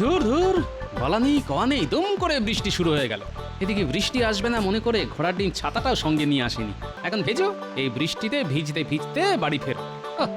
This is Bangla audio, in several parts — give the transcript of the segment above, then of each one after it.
ধুর ধুর, বলা নেই কওয়া নেই, দুম করে বৃষ্টি শুরু হয়ে গেল। এদিকে বৃষ্টি আসবে না মনে করে ঘোড়ার ডিম ছাতাটাও সঙ্গে নিয়ে আসেনি। এখন ভেজো, এই বৃষ্টিতে ভিজতে ভিজতে বাড়ি ফেরো। আহ!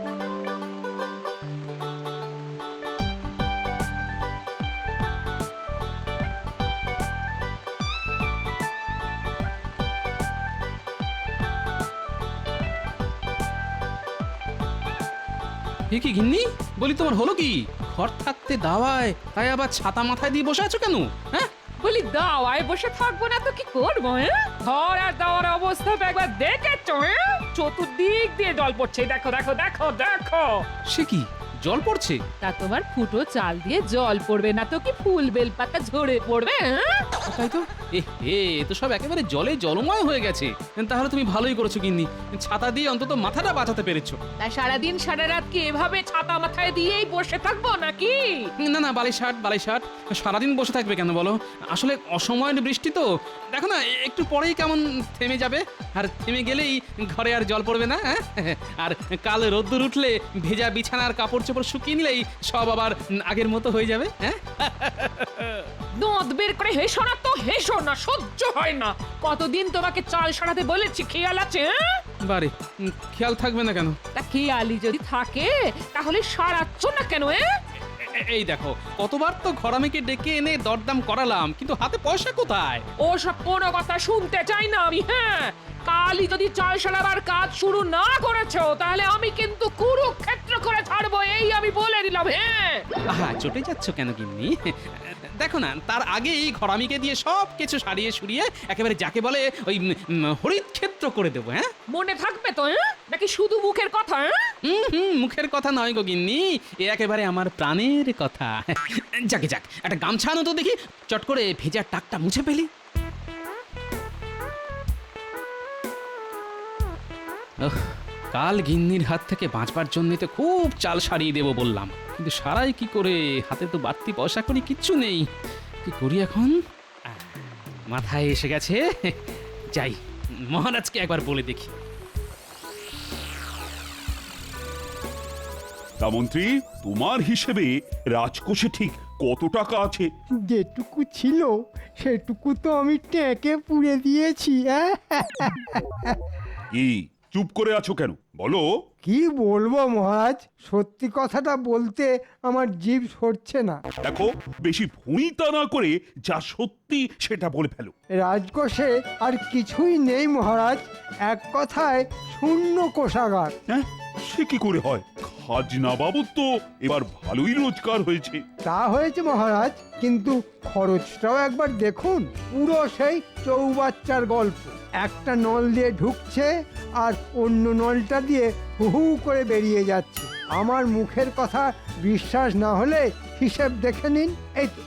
এ কি গিন্নি, বলি তোমার হলো কি? ঘর থাকতে দাওয়ায়, তাই আবার ছাতা মাথায় দিয়ে বসে আছো কেন? হ্যাঁ, বলি দাওয়ায় বসে থাকবো না তো কি করবো? ঘর আর দাওয়ার অবস্থা তো একবার দেখেছো? চতুর্দিক দিয়ে জল পড়ছে, দেখো দেখো দেখো দেখো। সে কি জল পড়ছে? তা তোমার ফুটো চাল দিয়ে জল পড়বে না তো কি ফুল বেলপাতা ঝরে পড়বে? তাই তো, এ তো সব একেবারে জলে জলময় হয়ে গেছে। তাহলে তুমি ভালোই করেছো গিন্নি, ছাতা দিয়ে অন্তত মাথাটা বাঁচাতে পেরেছো। তাই সারাদিন সারা রাত কি এভাবে ছাতা মাথায় দিয়েই বসে থাকবো নাকি? না না, বালিশাট সারাদিন বসে থাকবে কেন বলো? আসলে অসময়ের বৃষ্টি তো, দেখো না একটু পরেই কেমন থেমে যাবে, আর থেমে গেলেই ঘরে আর জল পড়বে না। হ্যাঁ, আর কাল রোদ্দুর উঠলে ভেজা বিছানার কাপড় চোপড় শুকিয়ে নিলেই সব আবার আগের মতো হয়ে যাবে। হ্যাঁ, দাঁত বের করে হেসো না তো, হেসো না, সহ্য হয় না। কতদিন তোমাকে চাল সারাতে বলেছি, খেয়াল আছে? বারে খেয়াল থাকবে না কেন? তা খেয়ালি যদি থাকে তাহলে সারাচ্ছ না কেন? এই দেখো, কতবার তো ঘরামিকে ডেকে এনে দরদাম করালাম, কিন্তু হাতে পয়সা কোথায়? ও সব কোনো কথা শুনতে চাই না আমি। হ্যাঁ, কালই যদি চাল সারাবার কাজ শুরু না করেছো তাহলে আমি কিন্তু কুরুক্ষেত্র করে ছাড়বো, এই আমি বলে দিলাম। হ্যাঁ, আহা, চটে যাচ্ছ কেন গিন্নি? দেখো না, তার আগেই ঘরামিকে দিয়ে সব কিছু সারিয়ে সুরিয়ে একেবারে যাকে বলে ওই হরিত ক্ষেত্র করে দেবো। হ্যাঁ, মনে থাকবে তো? নাকি শুধু মুখের কথা? মুখের কথা নয় গো গিন্নি, এ একেবারে আমার প্রাণের কথা। যাকে যাক, একটা গামছা আনো তো দেখি, চট করে ভেজা টাকটা মুছে ফেলি। ওহ, কাল গিন্নির হাত থেকে বাঁচবার জন্য তো খুব চাল সারিয়ে দেবো বললাম, কিন্তু সারাই কি করে? হাতে তো বাড়তি পয়সা করি কিচ্ছু নেই, কি করি এখন? মাথায় এসে গেছে, যাই মহারাজকে একবার বলে দেখি। তা মন্ত্রী, তোমার হিসেবে রাজকোষে ঠিক কত টাকা আছে? যেটুকু ছিল সেটুকু তো আমি ট্যাঁকে পুড়ে দিয়েছি। কি চুপ করে আছো কেন, বলো। কি বলবো মহারাজ, সত্যি কথাটা বলতে আমার জিভ সরছে না। দেখো, বেশি ভুঁইতা না করে যা সত্যি সেটা বলে ফেলো। রাজকোষে আর কিছুই নেই মহারাজ, এক কথায় শূন্য কোষাগার। হ্যাঁ, সে কি করে হয়? খাজনা বাবদ তো এবার ভালোই রোজগার হয়েছে। তা হয়েছে মহারাজ, কিন্তু খরচটাও একবার দেখুন, পুরো সেই চৌবাচ্চার গল্প। একটা নল দিয়ে ঢুকছে আর অন্য নলটা দিয়ে হু হু করে বেরিয়ে যাচ্ছে। আমার মুখের কথা বিশ্বাস না হলে হিসেব দেখে নিন। এই তো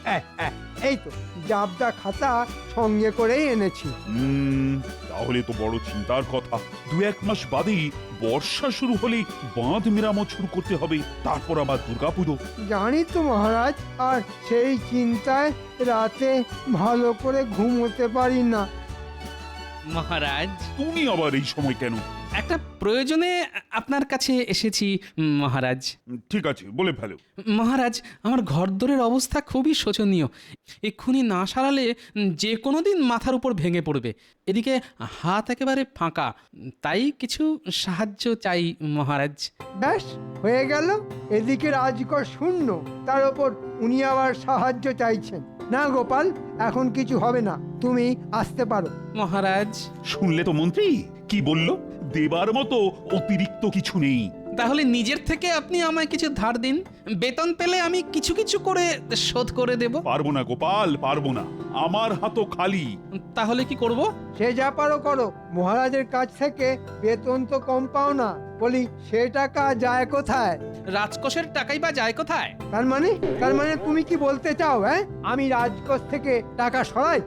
এই তো জাবদা খাতা সঙ্গে করেই এনেছি। তাহলে তো বড় চিন্তার কথা। 2-1 মাস বাদেই বর্ষা শুরু হলে বাঁধ মেরামত শুরু করতে হবে, তারপর আবার দুর্গাপুজো। জানি তো মহারাজ, আর সেই চিন্তায় রাতে ভালো করে ঘুমোতে পারি না। মহারাজ, তুমি আবার এই সময় কেন? একটা প্রয়োজনে আপনার কাছে এসেছি মহারাজ। ঠিক আছে, বলে ফেলো। মহারাজ, আমার ঘরদোরের অবস্থা খুবই শোচনীয়, এক্ষুনি না সারালে যে কোনো দিন মাথার উপর ভেঙে পড়বে। এদিকে হাত একেবারে ফাঁকা, তাই কিছু সাহায্য চাই মহারাজ। ব্যাস হয়ে গেল, এদিকে রাজকোষ শূন্য, তার ওপর উনি আবার সাহায্য চাইছেন। না গোপাল, এখন কিছু হবে না, তুমি আসতে পারো। মহারাজ, শুনলে তো মন্ত্রী কি বলল, দেবার মতো অতিরিক্ত কিছু নেই। তাহলে নিজের থেকে আপনি আমায় কিছু ধার দিন, বেতন পেলে আমি কিছু কিছু করে শোধ করে দেব। পারবো না গোপাল, পারবো না, আমার হাতও খালি। তাহলে কি করব? সে যা পারো করো, মহারাজের কাছ থেকে বেতন তো কম পাও না, বলি সে টাকা যায় কোথায়? রাজকোষের টাকাই বা যায় কোথায়? তার মানে তুমি কি বলতে চাও আমি রাজকোষ থেকে টাকা সরাই?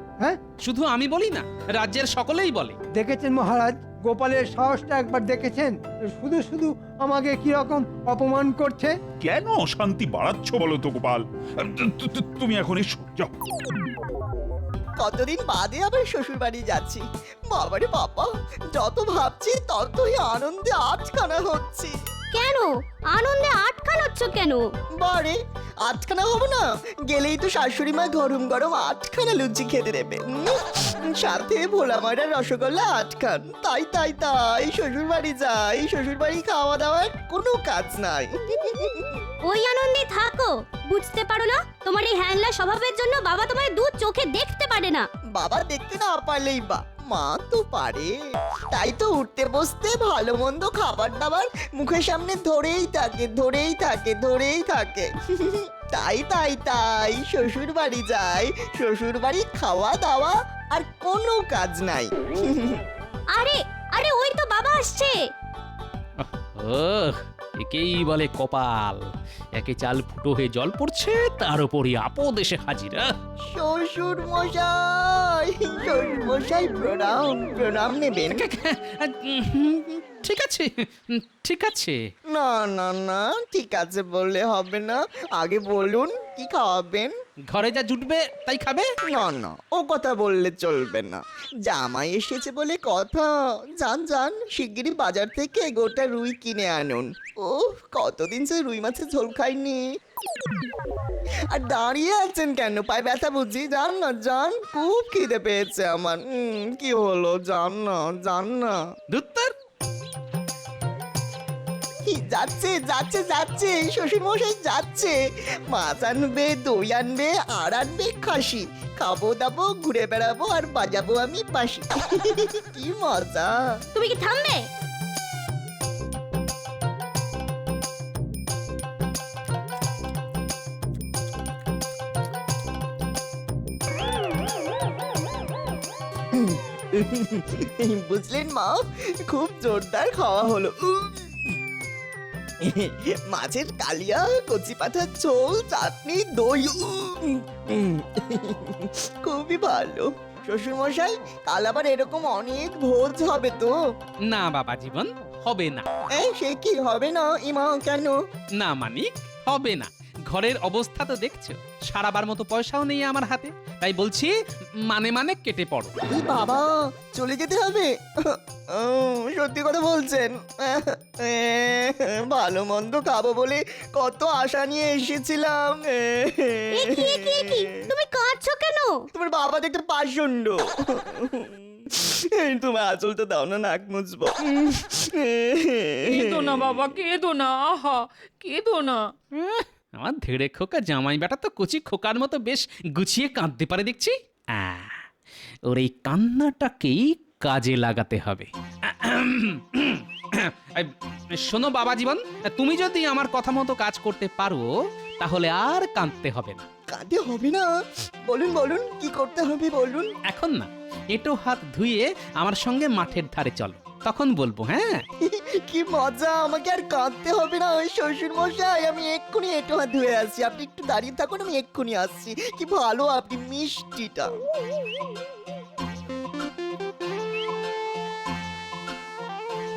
শুধু আমি বলি না, রাজ্যের সকলেই বলে। দেখেছেন মহারাজ, গোপালের সাহসটা একবার দেখেছেন? শুধু শুধু আমাকে কি রকম অপমান করছে। কেন অশান্তি বাড়াচ্ছ বলো তো গোপাল? তুমি এখন এসো, যাও। কতদিন বাদে আবার শ্বশুর বাড়ি যাচ্ছি। বাবারে বাবা, যত ভাবছি ততই আনন্দে আটখানা হচ্ছি। কেন আনন্দে আটকানোচ্ছ কেন? বারে আটখানা হবো না, গেলেই তো শাশুড়ি মা গরম গরম 8খানা লুচি খেতে দেবে। সাথে ভোলা ময়দার রসগোল্লা 8খান। তাই তাই তাই শ্বশুর বাড়ি যাই, শ্বশুর বাড়ি খাওয়া দাওয়ার কোনো কাজ নাই। ওই আনন্দে থাকো, বুঝতে পারো না তোমার এই হ্যাংলা স্বভাবের জন্য বাবা তোমার দু চোখে দেখতে পারে না। বাবা দেখতে না পারলেই বা মা তো পারে, তাই তো উঠতে বসতে ভালো মন্দ খাবার দাবার মুখের সামনে ধরেই থাকে ধরেই থাকে ধরেই থাকে। তাই তাই তাই শ্বশুর বাড়ি যাই, শ্বশুর বাড়ি খাওয়া দাওয়া আর কোনো কাজ নাই। আরে আরে ওই তো বাবা আসছে। ও একেই বলে কপাল, একে চাল ফুটো হয়ে জল পড়ছে, তার উপরই আপদ এসে হাজির। শ্বশুর মশাই, শ্বশুর মশাই প্রণাম, প্রণাম নেবেন। ঠিক আছে, ঠিক আছে। না না না, ঠিক আছে বললে হবে না, আগে বলুন কি খাওয়াবেন। ঘরে যা জুটবে তাই খাবে। না না, ও কথা বললে চলবে না, জামাই এসেছে বলে কথা। যান যান, শিগগিরই বাজার থেকে গোটা রুই কিনে আনুন। ও কতদিন সে রুই মাছের ঝোল খাইনি। আর দাঁড়িয়ে আছেন কেন, পায়ে ব্যথা বুঝি? যান না যান, খুব খিদে পেয়েছে আমার। কি হলো, যান না যান না। দুত্তর যাচ্ছে যাচ্ছে যাচ্ছে, শ্বশুর মশাই যাচ্ছে। মাছ আনবে, দই আনবে, আর আনবে খাসি। খাবো দাবো, ঘুরে বেড়াবো, আর বাজাবো আমি বাঁশি। কি মজা। তুমি কি থামবে? বুঝলেন মা, খুব জোরদার খাওয়া হলো। মাছের কালিয়া, কচি পাঠার ঝোল, চাটনি, দই, খুবই ভালো। শ্বশুর মশাই, কাল আবার এরকম অনেক ভোজ হবে তো? না বাবা জীবন, হবে না। সে কি হবে না ইমা, কেন? না মানিক, হবে না। ঘরের অবস্থা তো দেখছো, সারাবার মতো পয়সাও নেই আমার হাতে, তাই বলছি মানে মানে কেটে পড়ো। এই বাবা, চলে যেতে হবে? সত্যি কথা বলছেন? ভালো মন্দ খাবো বলে কত আশা নিয়ে এসেছিলাম। তুমি কাঁদছো কেন? তোমার বাবা দেখতে পাষণ্ড। তোমার আঁচলটা দাও না, নাক মুছবো। কেঁদো না বাবা, কেঁদো না, আহা কেঁদো না। আমার ধেড়ে খোকা জামাই বেটা তো কচি খোকার মতো বেশ গুছিয়ে কাঁদতে পারে দেখছি। ওর এই কান্নাটাকেই কাজে লাগাতে হবে। শোনো বাবা জীবন, তুমি যদি আমার কথা মতো কাজ করতে পারো তাহলে আর কাঁদতে হবে না। কাঁদতে হবে না? বলুন বলুন, কি করতে হবে বলুন। এখন না, এঁটো হাত ধুয়ে আমার সঙ্গে মাঠের ধারে চলো, তখন বলবো। হ্যাঁ কি মজা, আমাকে আর কাঁদতে হবে না। ওই শ্বশুর মশাই, আমি এক্ষুনি একটু হাত ধুয়ে আসছি, আপনি একটু দাঁড়িয়ে থাকুন, আমি এক্ষুনি আসছি। কি ভালো আপনি, মিষ্টিটা।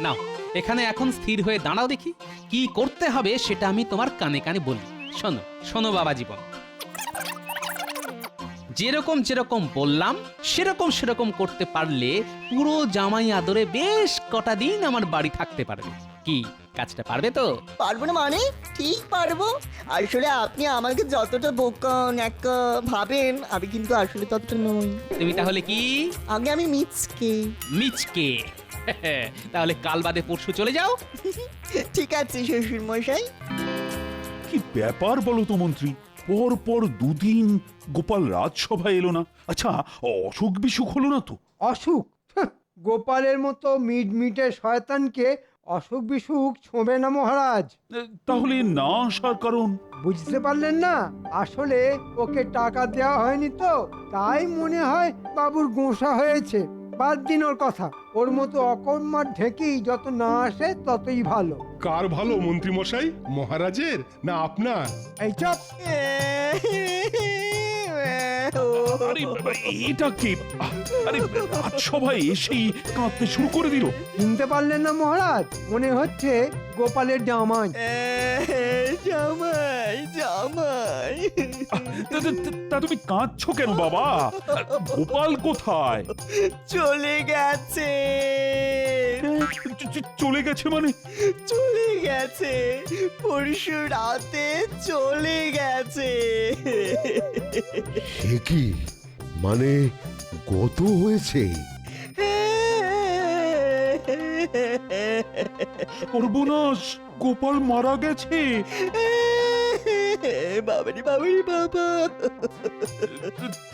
নাও, এখানে এখন স্থির হয়ে দাঁড়াও দেখি, কি করতে হবে সেটা আমি তোমার কানে কানে বলি। শোনো শোনো বাবা জীবন, যেরকম যেরকম বললাম সেরকম সেরকম করতে পারলে পুরো জামাই আদরে বেশ কটা দিন আমার বাড়ি থাকতে পারবে। কি কাজটা পারবে তো? পারবো না মানে? ঠিক পারবো। আসলে আপনি আমাকে যতটা বোকা ন্যাকা ভাবেন, আমি কিন্তু আসলে ততটা নই। তুমি তাহলে কি? আগে আমি মিচকে। মিচকে? তাহলে কাল বাদে পরশু চলে যাও। ঠিক আছে শ্বশুর মশাই। কি ব্যাপার বলো তো মন্ত্রী, পর পর দুদিন গোপাল রাজসভায় এলো না। আচ্ছা, অসুখ বিসুখ হলো না তো? অসুখ? গোপালের মতো মিটমিটে শয়তানকে অসুখ বিসুখ ছোঁবে না মহারাজ। তাহলে না আসার কারণ? বুঝতে পারলেন না? আসলে ওকে টাকা দেওয়া হয়নি তো, তাই মনে হয় বাবুর গোঁসা হয়েছে। বাদ দিন ওর কথা, ওর মতো অকর্মার ঢেকেই যত না আসে ততই ভালো। কার ভালো মন্ত্রী মশাই, মহারাজের না আপনার? এই চপ। আরে এটা কি? আরে রাজসভায় এসেই কাঁদতে শুরু করে দিল। চিনতে পারলেন না মহারাজ? মনে হচ্ছে গোপালের জামাই। জামাই জামাই তা তুমি কাঁদছো কেন বাবা? গোপাল কোথায়? চলে গেছে, চলে গেছে মানে? চলে গেছে, পরশু রাতে চলে গেছে। সে কি, মানে গত হয়েছে? সর্বনাশ, গোপাল মারা গেছে। বাবারি বাবারি বাবা,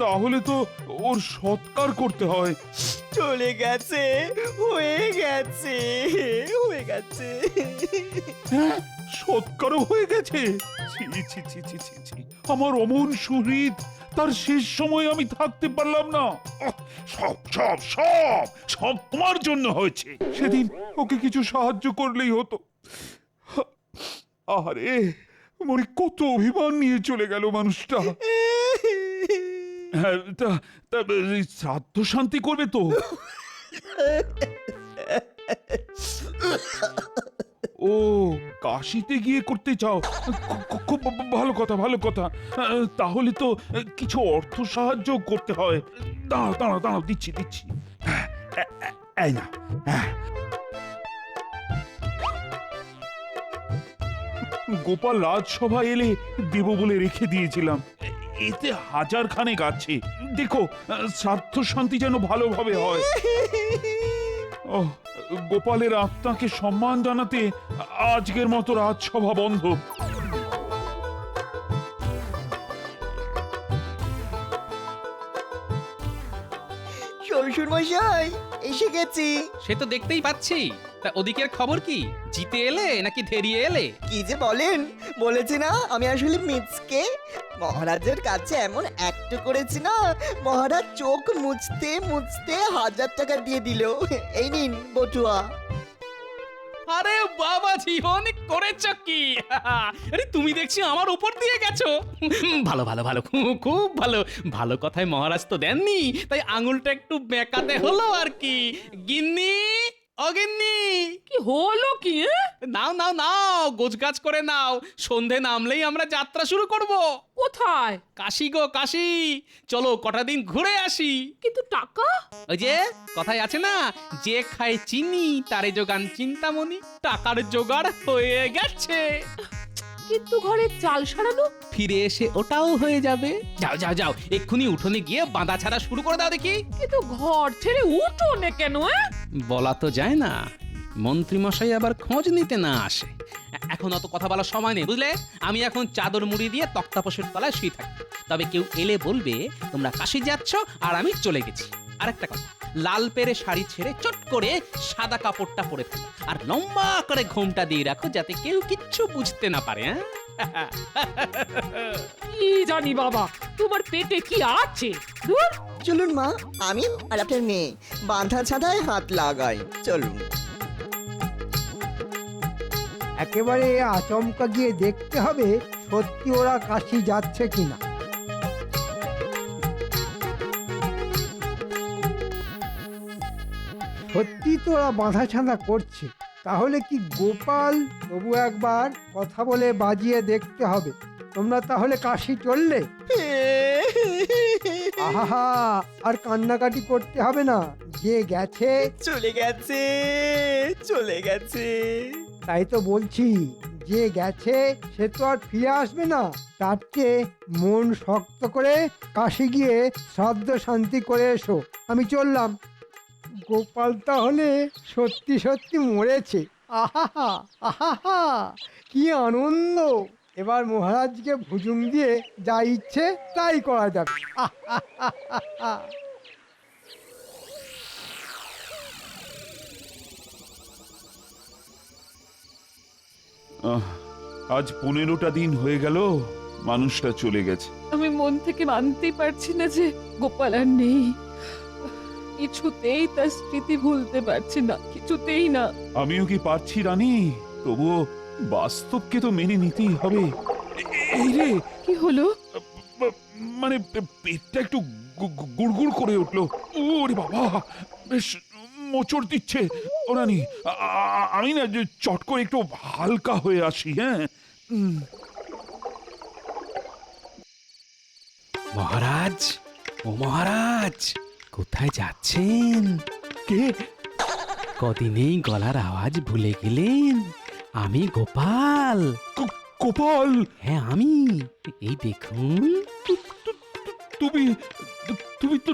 তাহলে তো ওর সৎকার করতে হয়। চলে গেছে, হয়ে গেছে, হয়ে গেছে। হ্যাঁ, সৎকারও হয়ে গেছে। ছি ছি ছি ছি ছি ছি, আমার অমন শহীদ, তার শেষ সময় আমি থাকতে পারলাম না। সব সব সব সব তোমার জন্য হয়েছে। সেদিন ওকে কিছু সাহায্য করলেই হতো। আরে মরি, কত অভিমান নিয়ে চলে গেল মানুষটা। হ্যাঁ, তা তা এই শ্রাদ্ধ শান্তি করবে তো? ও, কাশিতে গিয়ে করতে চাও? খুব ভালো কথা, ভালো কথা। তাহলে তো কিছু অর্থ সাহায্য করতে হয়। দাঁড়াও দাঁড়াও দাঁড়াও, দিচ্ছি দিচ্ছি। এই না, গোপাল রাজসভা এলে দেব বলে রেখে দিয়েছিলাম। এতে 1000 খানেক আছে। দেখো, শ্রাদ্ধ শান্তি যেন ভালোভাবে হয়। ও, গোপালের আত্মাকে সম্মান জানাতে আজকের মতো রাজসভা বন্ধ। শ্বশুর মশাই, এসে গেছি। সে তো দেখতেই পাচ্ছি। তা ওদিকের খবর কি? জিতে এলে নাকি ধেরিয়ে এলে? কি যে বলেন, বলেছি না আমি আসলে মিচকে। মহারাজের কাছে এমন অ্যাক্ট করেছি না, মহারাজ চোখ মুছতে মুছতে 1000 টাকা দিয়ে দিল। এই নিন বটুয়া। আরে বাবাজি, অনেক করেছো কি! আরে তুমি দেখছি আমার উপর দিয়ে গেছো। ভালো ভালো ভালো, খুব ভালো। ভালো কথায় মহারাজ তো দেননি, তাই আঙুলটা একটু বেঁকাতে হলো আর কি। গিন্নি, অগিন্নি, কি হলো কি? নাও নাও নাও, গোছগাছ করে নাও। সন্ধে নামলেই আমরা যাত্রা শুরু করব। কোথায়? কাশি গো কাশি, চলো কটা দিন ঘুরে আসি। কিন্তু টাকা? ওই যে কথায় আছে না, যে খায় চিনি তারে যোগান চিন্তামণি। টাকার জোগাড় হয়ে গেছে। কিন্তু ঘরে চাল সারানো? ফিরে এসে ওটাও হয়ে যাবে। যাও যাও যাও, এক্ষুনি উঠোনে গিয়ে বাঁধা ছাড়া শুরু করে দাও দেখি। কিন্তু ঘর ছেড়ে উঠোনে কেন? বলা তো যায় না, মন্ত্রী মশাই আবার খোঁজ নিতে না আসে। এখন অত কথা বলার সময় নেই, বুঝলে? আমি এখন চাদর মুড়ি দিয়ে তক্তাপোষের তলায় শুয়ে থাকি। তবে কেউ এলে বলবে তোমরা কাশি যাচ্ছ আর আমি চলে গেছি। আরেকটা কথা, লাল পেরে শাড়ি ছেড়ে চট করে সাদা কাপড়টা পরে ফেলো, আর লম্বা করে ঘোমটা দিয়ে রাখো, যাতে কেউ কিচ্ছু বুঝতে না পারে। হ্যাঁ, কি জানি বাবা, তোমার পেটে কি আছে? ধুর। চলুন মা, আমি আর আপনার মেয়ে বাঁধা ছাদায় হাত লাগাই। চলুন। একেবারে আচমকা গিয়ে দেখতে হবে সত্যি ওরা কাশি যাচ্ছে কিনা। সত্যি তো ওরা বাঁধা ছাঁধা করছে, তাহলে কি গোপাল? তবু একবার কথা বলে বাজিয়ে দেখতে হবে। তোমরা তাহলে কাশি চললে? আহা, আর কান্নাকাটি করতে হবে না। যে গেছে চলে গেছে, চলে গেছে। তাই তো বলছি, যে গেছে সে তো আর ফিরে আসবে না। তার চেয়ে মন শক্ত করে কাশি গিয়ে শ্রাদ্ধ শান্তি করে এসো। আমি চললাম। গোপাল তাহলে সত্যি সত্যি মরেছে। আহা আহা, কি আনন্দ! এবার মহারাজকে ভুজুং দিয়ে যা ইচ্ছে তাই করা যাবে। আজ 15টা দিন হয়ে গেল মানুষটা চলে গেছে। আমি মন থেকে মানতেই পারছি না যে গোপাল আর নেই। কিছুতেই তার স্মৃতি ভুলতে পারছি না, কিছুতেই না। আমিও কি পারছি রানী, তবুও বাস্তবকে তো মেনে নিতেই হবে। এই রে, কি হলো? মানে পেটটা একটু গুড়গুড় করে উঠলো। ওরে বাবা, বেশ মোচড় দিচ্ছে। ও রানী, আমি না যে চট করে একটু হালকা হয়ে আসি। হ্যাঁ, মহারাজ, ও মহারাজ, কোথায় যাচ্ছেন? কে? কদিনেই গলার আওয়াজ ভুলে গেলেন? আমি গোপাল। গোপাল, হ্যাঁ আমি। এই দেখুন, তুমি তুমি তো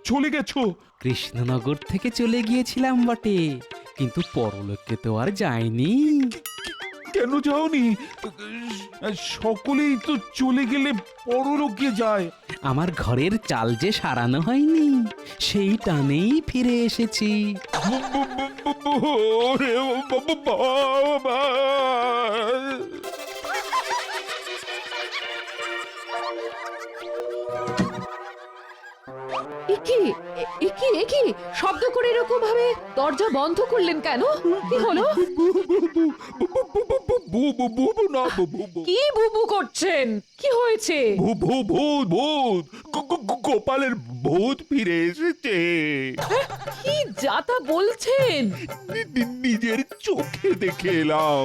চলে গেছো। কৃষ্ণনগর থেকে চলে গিয়েছিলাম বটে, কিন্তু পরলোকে তো আর যায়নি। কেন যাওনি? সকলেই তো চলে গেলে পরলোকে যায়। আমার ঘরের চাল যে সারানো হয়নি, সেই টানেই ফিরে এসেছি। ওরে বাবা! একি শব্দ করে এরকম ভাবে দরজা বন্ধ করলেন কেন? কি হলো? কি বুবু করছেন? কি হয়েছে? গোপালের ভূত ফিরে এসেছে। কি যাতা বলছেন? নিজের চোখে দেখে এলাম।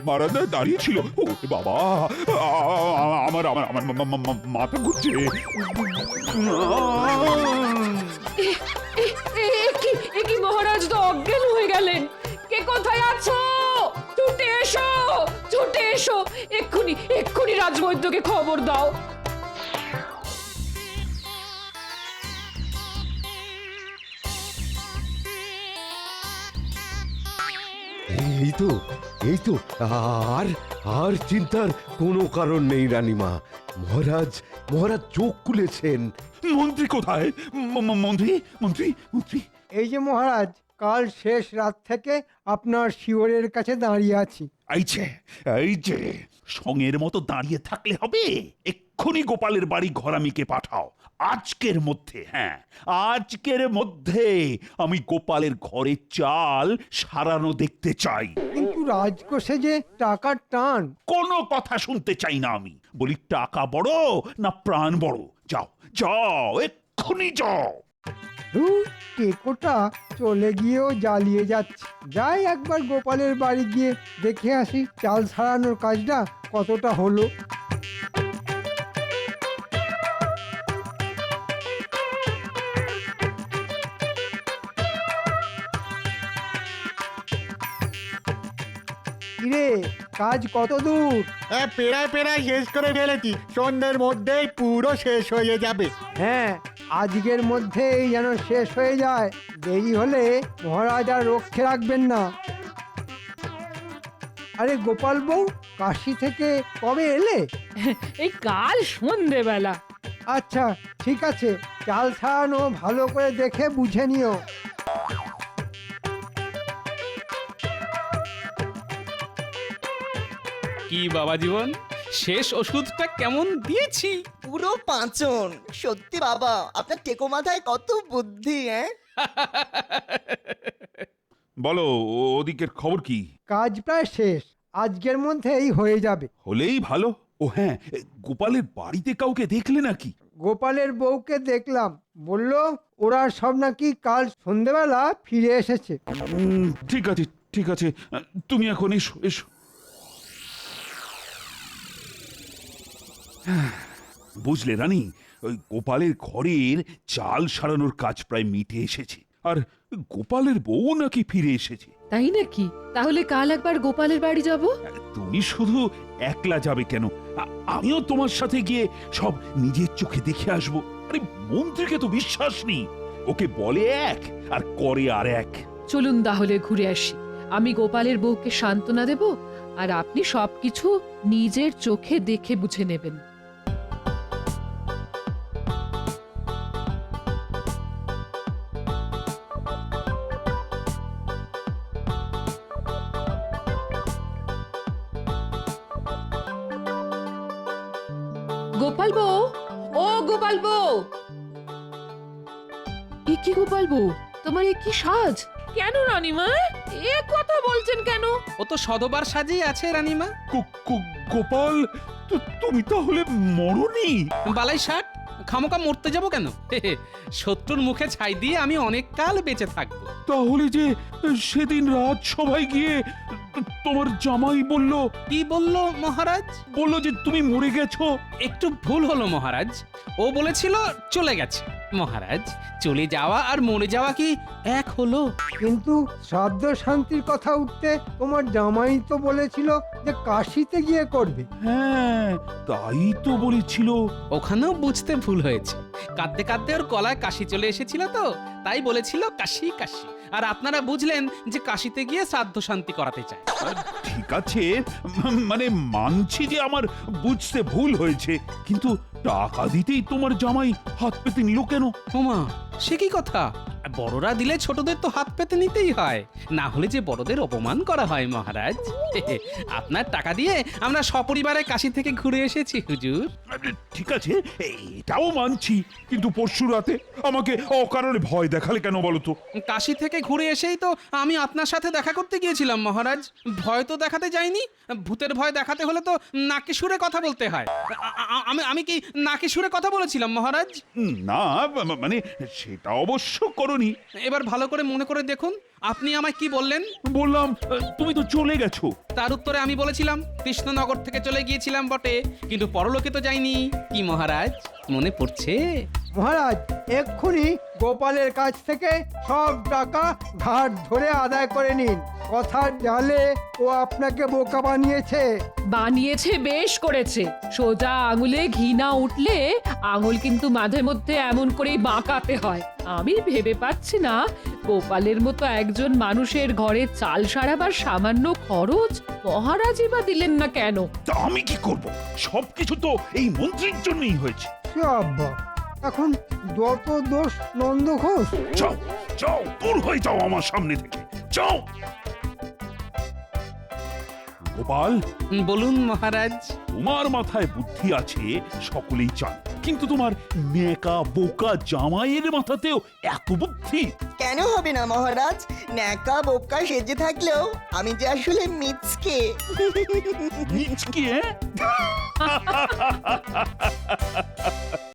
বারান্দায় দাঁড়িয়ে ছিল। ও বাবা, আমার আমার আমার মাথা ঘুরছে। একি মহারাজ তো অজ্ঞান হয়ে গেলেন। কে কোথায় আছো? ছুটে এসো, ছুটে এসো, এক্ষুনি রাজবৈদ্যকে খবর দাও। এই তো, এই তো, আর আর চিন্তার কোনো কারণ নেই রানীমা। মহারাজ, মহারাজ চোখ খুলেছেন। মন্ত্রী কোথায়? মন্ত্রী মন্ত্রী মন্ত্রী এই যে মহারাজ, কাল শেষ রাত থেকে আপনার শিওরের কাছে দাঁড়িয়ে আছি। এই যে সঙ্গের মতো দাঁড়িয়ে থাকলে হবে। এক্ষুনি গোপালের বাড়ি ঘরামিকে পাঠাও। আজকের মধ্যে, হ্যাঁ আজকের মধ্যে আমি গোপালের ঘরের চাল সারানো দেখতে চাই। কিন্তু রাজকোষে যে টাকার টান। কোনো কথা শুনতে চাই না আমি। বলি টাকা বড় না প্রাণ বড়? যাও যাও, এক্ষুনি যাও। টেকোটা চলে গিয়েও জ্বালিয়ে যাচ্ছে। যাই একবার গোপালের বাড়ি গিয়ে দেখে আসি চাল সারানোর কাজটা কতটা হলো। কিরে, কাজ কত দূর? পেড়ায় শেষ করে ফেলেছি। সন্ধ্যের মধ্যেই পুরো শেষ হয়ে যাবে। হ্যাঁ, আজকের মধ্যেই যেন শেষ হয়ে যায়। দেরি হলে মহারাজ আর রক্ষে রাখবেন না। আরে গোপাল বউ, কাশি থেকে কবে এলে? এই কাল সন্ধেবেলা। আচ্ছা ঠিক আছে, চাল ছাড়ানো ভালো করে দেখে বুঝে নিও। কি বাবা জীবন, শেষ ওষুধটা কেমন দিয়েছি? পুরো পাঁচন। সত্যি বাবা, আপনার টেকো মাথায় কত বুদ্ধি। বলো, ওদিকের খবর কি? কাজ প্রায় শেষ, আজকের মধ্যেই হয়ে যাবে। হলেই ভালো। ও হ্যাঁ, গোপালের বাড়িতে কাউকে দেখলে নাকি? গোপালের বউকে দেখলাম, বলল ওরা সব নাকি কাল সন্ধেবেলা ফিরে এসেছে। ঠিক আছে ঠিক আছে, তুমি এখন এসো এসো। বুঝলে রানী, ওই গোপালের ঘরের চাল সারানোর কাজ প্রায় মিটে এসেছে। আর গোপালের বউ নাকি ফিরে এসেছে। তাই নাকি? তাহলে কাল একবার গোপালের বাড়ি যাব। তুমি শুধু একলা যাবে কেন? আমিও তোমার সাথে গিয়ে সব নিজের চোখে দেখে আসবো। আরে মন্ত্রীকে তো বিশ্বাস নেই। ওকে বলে এক আর করে আর এক। চলুন তাহলে ঘুরে আসি। আমি গোপালের বউকে সান্ত্বনা দেব, আর আপনি সবকিছু নিজের চোখে দেখে বুঝে নেবেন। গোপাল বউ, ও গোপাল বউ। এ কি গোপাল বউ, তোমার এ কি সাজ? কেন রানীমা এ কথা বলছেন কেন? ও তো সদবার সাজেই আছে রানীমা। গোপাল, তুমি তাহলে মরনি? বালাই ষাট, খামোকা মরতে যাব কেন? শত্রুর মুখে ছাই দিয়ে আমি অনেক কাল বেঁচে থাকবো। তাহলে যে সেদিন রাত সভায় গিয়ে তোমার জামাই বলল কি বললো মহারাজ? যে তুমি মরে গেছো। একটু ভুল হলো মহারাজ, ও বলেছিল চলে গেছে। মহারাজ, চলে যাওয়া আর মরে যাওয়া কি এক হলো? কিন্তু শ্রাদ্ধ শান্তির কথা উঠতে তোমার জামাই তো বলেছিল যে কাশিতে গিয়ে করবে। হ্যাঁ, তাই তো বলেছিল। ওখানেও বুঝতে ভুল হয়েছে। কাঁদতে কাঁদতে ওর গলায় কাশি চলে এসেছিল তো, তাই বলেছিল কাশি কাশি। আর আপনারা বুঝলেন যে কাশিতে গিয়ে শ্রাদ্ধ শান্তি করাতে চায়। ঠিক আছে, মানে মানছি যে আমার বুঝতে ভুল হয়েছে, কিন্তু টাকা দিতেই তোমার জামাই হাত পেতে নিল কেন? ওমা, সে কি কথা? বড়রা দিলে ছোটদের তো হাত পেতে নিতেই হয়, না হলে যে বড়দের অপমান করা হয় মহারাজ। আপনার টাকা দিয়ে আমরা সপরিবারে কাশি থেকে ঘুরে এসেছি হুজুর। ঠিক আছে, এটাও মানছি, কিন্তু পরশু রাতে আমাকে অকারণে ভয় দেখালে কেন বলো তো? কাশি থেকে ঘুরে এসেই তো আমি আপনার সাথে দেখা করতে গিয়েছিলাম মহারাজ। ভয় তো দেখাতে যাইনি। ভূতের ভয় দেখাতে হলে তো নাকে সুরে কথা বলতে হয়। আমি কি নাকে সুরে কথা বলেছিলাম মহারাজ? না, মানে সেটা অবশ্য করনি। এবার ভালো করে মনে করে দেখুন, আপনি আমায় কি বললেন? বললাম তুমি তো চলে গেছো। তার উত্তরে আমি বলেছিলাম কৃষ্ণনগর থেকে চলে গিয়েছিলাম বটে, কিন্তু পরলোকে তো যাইনি। কি মহারাজ, মনে পড়ছে? মহারাজ, এক্ষুনি গোপালের কাছ থেকে সব টাকা ঘাট ধরে আদায় করে নিন। কথার জালে ও আপনাকে বোকা বানিয়েছে। বানিয়েছে বেশ করেছে। সোজা আঙুলে ঘি না উঠলে আঙুল কিন্তু মাঝে মধ্যে এমন করেই বাঁকাতে হয়। আমি ভেবে পাচ্ছি না গোপালের মতো একজন মানুষের ঘরে চাল সারাবার সামান্য খরচ মহারাজই বা দিলেন না কেন? তা আমি কি করব? সবকিছু তো এই মন্ত্রীর জন্যই হয়েছে। সে আব্বা, এখন যত দোষ নন্দ ঘোষ। যাও যাও, দূর হয়ে যাও আমার সামনে থেকে, যাও। গোপাল, বলুন মহারাজ। তোমার মাথায় বুদ্ধি আছে সকলেই চান, কিন্তু তোমার নেকা বোকা জামাইয়ের মাথাতেও এত বুদ্ধি কেন হবে না মহারাজ? ন্যাকা বোকা সেজে থাকলেও আমি যে আসলে মিচকে। নিচকে, হ্যাঁ?